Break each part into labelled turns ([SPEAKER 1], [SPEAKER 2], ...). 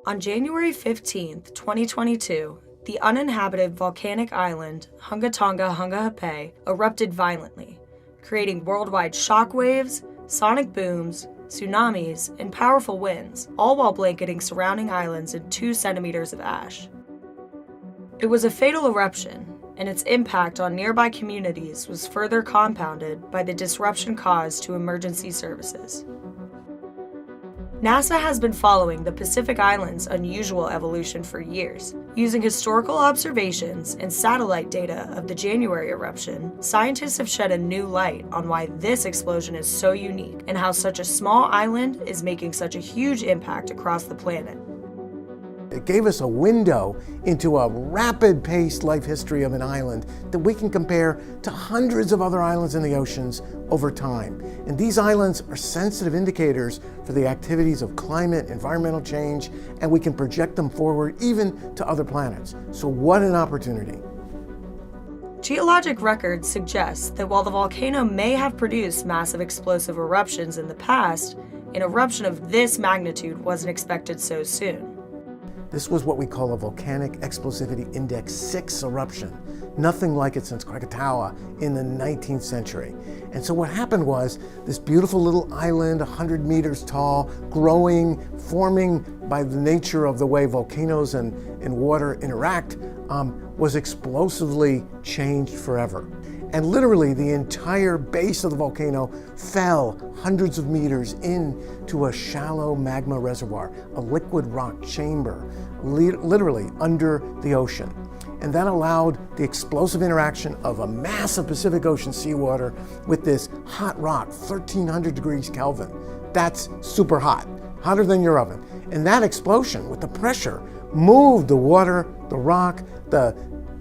[SPEAKER 1] On January 15, 2022, the uninhabited volcanic island Hunga Tonga-Hunga Ha'apai erupted violently, creating worldwide shockwaves, sonic booms, tsunamis, and powerful winds, all while blanketing surrounding islands in 2 centimeters of ash. It was a fatal eruption, and its impact on nearby communities was further compounded by the disruption caused to emergency services. NASA has been following the Pacific Islands' unusual evolution for years. Using historical observations and satellite data of the January eruption, scientists have shed a new light on why this explosion is so unique and how such a small island is making such a huge impact across the planet.
[SPEAKER 2] It gave us a window into a rapid-paced life history of an island that we can compare to hundreds of other islands in the oceans over time. And these islands are sensitive indicators for the activities of climate, environmental change, and we can project them forward even to other planets. So what an opportunity.
[SPEAKER 1] Geologic records suggest that while the volcano may have produced massive explosive eruptions in the past, an eruption of this magnitude wasn't expected so soon.
[SPEAKER 2] This was what we call a Volcanic Explosivity Index 6 eruption. Nothing like it since Krakatoa in the 19th century. And so what happened was this beautiful little island, 100 meters tall, growing, forming by the nature of the way volcanoes and water interact, was explosively changed forever. And literally the entire base of the volcano fell hundreds of meters into a shallow magma reservoir, a liquid rock chamber, literally under the ocean. And that allowed the explosive interaction of a massive Pacific Ocean seawater with this hot rock, 1300 degrees Kelvin. That's super hot, hotter than your oven. And that explosion with the pressure moved the water, the rock, the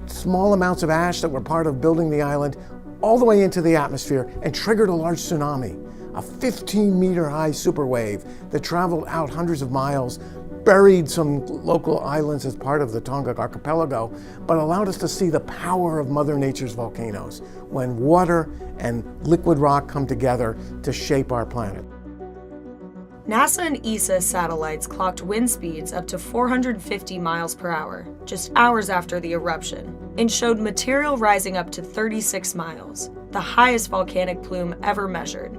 [SPEAKER 2] small amounts of ash that were part of building the island all the way into the atmosphere and triggered a large tsunami, a 15-meter high superwave that traveled out hundreds of miles, buried some local islands as part of the Tonga archipelago, but allowed us to see the power of Mother Nature's volcanoes when water and liquid rock come together to shape our planet.
[SPEAKER 1] NASA and ESA satellites clocked wind speeds up to 450 miles per hour, just hours after the eruption, and showed material rising up to 36 miles, the highest volcanic plume ever measured.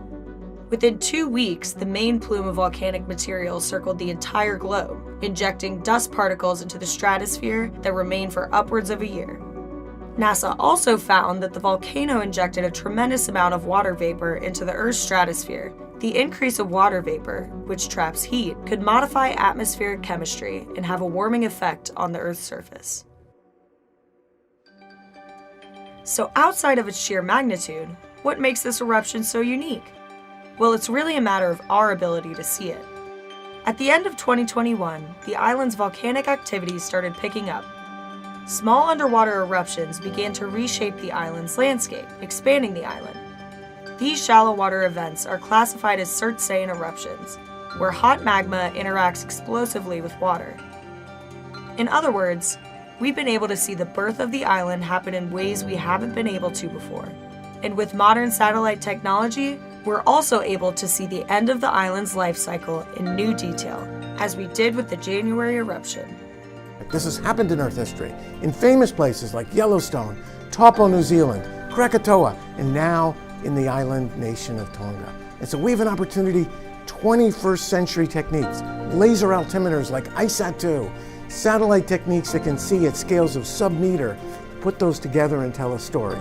[SPEAKER 1] Within 2 weeks, the main plume of volcanic material circled the entire globe, injecting dust particles into the stratosphere that remained for upwards of a year. NASA also found that the volcano injected a tremendous amount of water vapor into the Earth's stratosphere. The increase of water vapor, which traps heat, could modify atmospheric chemistry and have a warming effect on the Earth's surface. So outside of its sheer magnitude, what makes this eruption so unique? Well, it's really a matter of our ability to see it. At the end of 2021, the island's volcanic activity started picking up. Small underwater eruptions began to reshape the island's landscape, expanding the island. These shallow water events are classified as Surtsean eruptions, where hot magma interacts explosively with water. In other words, we've been able to see the birth of the island happen in ways we haven't been able to before. And with modern satellite technology, we're also able to see the end of the island's life cycle in new detail, as we did with the January eruption.
[SPEAKER 2] This has happened in Earth history, in famous places like Yellowstone, Taupo, New Zealand, Krakatoa, and now in the island nation of Tonga. And so we have an opportunity, 21st century techniques, laser altimeters like ISAT-2, satellite techniques that can see at scales of sub-meter, put those together and tell a story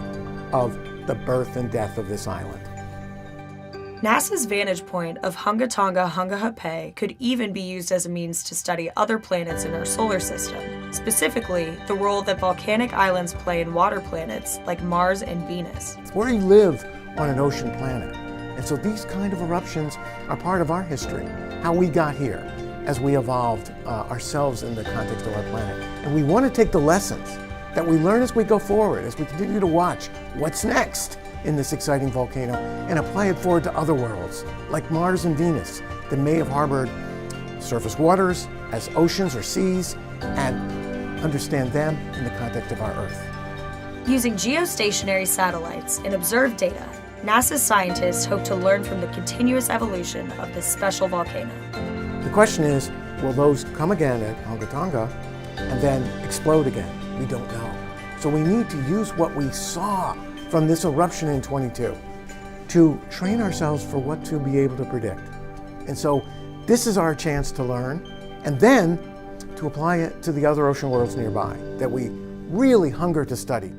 [SPEAKER 2] of the birth and death of this island.
[SPEAKER 1] NASA's vantage point of Hunga Tonga-Hunga Ha'apai could even be used as a means to study other planets in our solar system, specifically the role that volcanic islands play in water planets like Mars and Venus.
[SPEAKER 2] We live on an ocean planet, and so these kind of eruptions are part of our history, how we got here as we evolved ourselves in the context of our planet. And we want to take the lessons that we learn as we go forward, as we continue to watch what's next in this exciting volcano, and apply it forward to other worlds, like Mars and Venus, that may have harbored surface waters as oceans or seas, and understand them in the context of our Earth.
[SPEAKER 1] Using geostationary satellites and observed data, NASA's scientists hope to learn from the continuous evolution of this special volcano.
[SPEAKER 2] The question is, will those come again at Hunga Tonga and then explode again? We don't know. So we need to use what we saw from this eruption in 22 to train ourselves for what to be able to predict. And so this is our chance to learn and then to apply it to the other ocean worlds nearby that we really hunger to study.